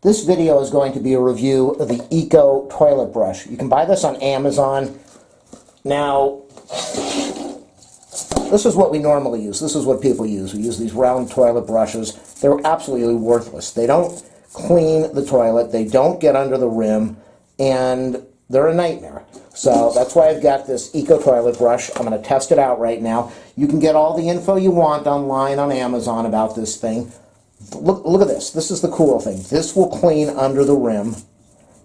This video is going to be a review of the Eco Toilet Brush. You can buy this on Amazon. Now, this is what we normally use. This is what people use. We use these round toilet brushes. They're absolutely worthless. They don't clean the toilet. They don't get under the rim. And they're a nightmare. So that's why I've got this Eco Toilet Brush. I'm going to test it out right now. You can get all the info you want online on Amazon about this thing. Look at this. This is the cool thing. This will clean under the rim.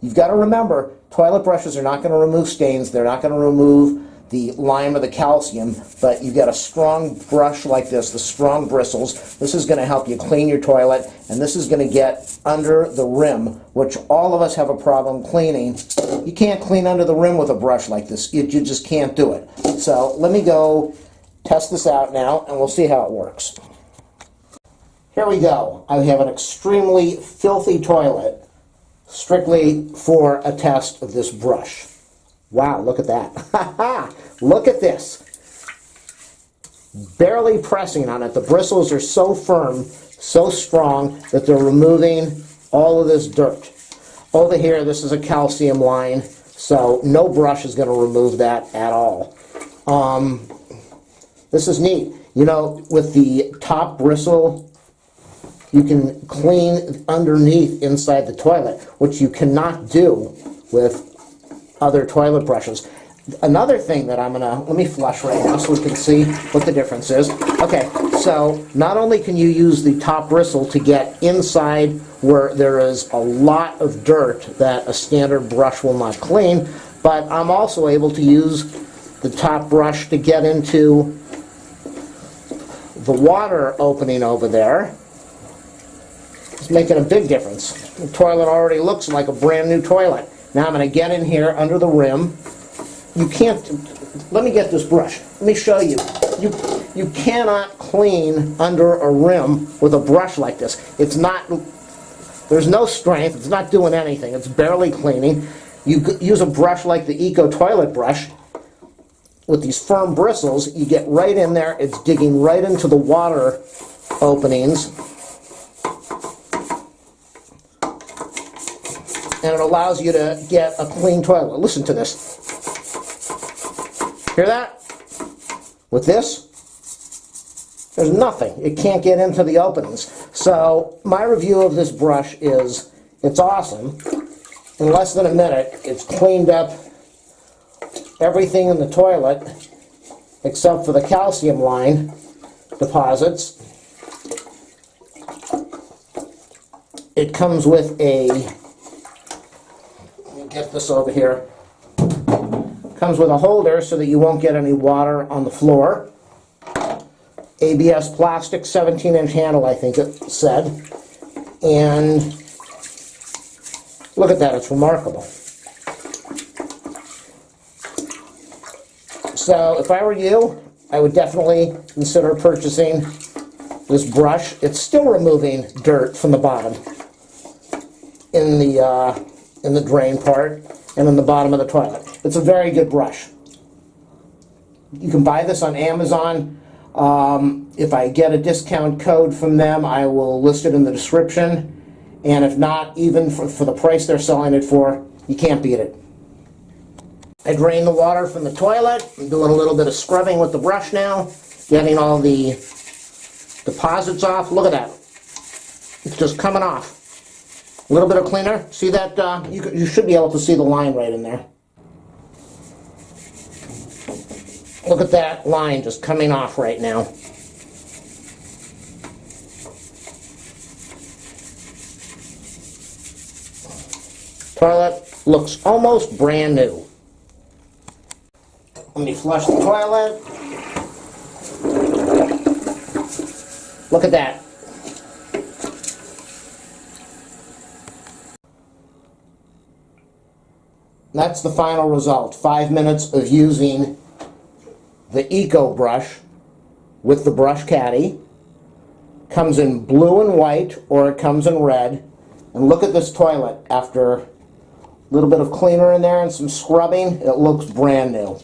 You've got to remember, toilet brushes are not going to remove stains. They're not going to remove the lime or the calcium, but you've got a strong brush like this, the strong bristles. This is going to help you clean your toilet, and this is going to get under the rim, which all of us have a problem cleaning. You can't clean under the rim with a brush like this. You just can't do it. So let me go test this out now, and we'll see how it works. Here we go. I have an extremely filthy toilet, strictly for a test of this brush. Wow, look at that. Look at this. Barely pressing on it. The bristles are so firm, so strong, that they're removing all of this dirt. Over here, this is a calcium line, so no brush is going to remove that at all. This is neat. You know, with the top bristle, you can clean underneath inside the toilet, which you cannot do with other toilet brushes. Another thing that let me flush right now so we can see what the difference is. Okay, so not only can you use the top bristle to get inside where there is a lot of dirt that a standard brush will not clean, but I'm also able to use the top brush to get into the water opening over there. It's making a big difference. The toilet already looks like a brand new toilet. Now I'm going to get in here under the rim. You can't, let me get this brush. Let me show you. You cannot clean under a rim with a brush like this. It's not, there's no strength. It's not doing anything. It's barely cleaning. You use a brush like the Eco Toilet Brush with these firm bristles. You get right in there. It's digging right into the water openings. And it allows you to get a clean toilet. Listen to this. Hear that? With this, there's nothing. It can't get into the openings. So my review of this brush is, it's awesome. In less than a minute, it's cleaned up everything in the toilet except for the calcium line deposits. It comes with a, get this over here. Comes with a holder so that you won't get any water on the floor. ABS plastic, 17-inch handle, I think it said. And look at that, it's remarkable. So if I were you, I would definitely consider purchasing this brush. It's still removing dirt from the bottom in the drain part and in the bottom of the toilet. It's a very good brush. You can buy this on Amazon. If I get a discount code from them, I will list it in the description. And if not, even for the price they're selling it for, you can't beat it. I drain the water from the toilet. I'm doing a little bit of scrubbing with the brush now, getting all the deposits off. Look at that. It's just coming off. A little bit of cleaner. See that? You should be able to see the line right in there. Look at that line just coming off right now. Toilet looks almost brand new. Let me flush the toilet. Look at that. That's the final result. 5 minutes of using the Eco brush with the brush caddy. Comes in blue and white, or it comes in red. And look at this toilet. After a little bit of cleaner in there and some scrubbing, it looks brand new.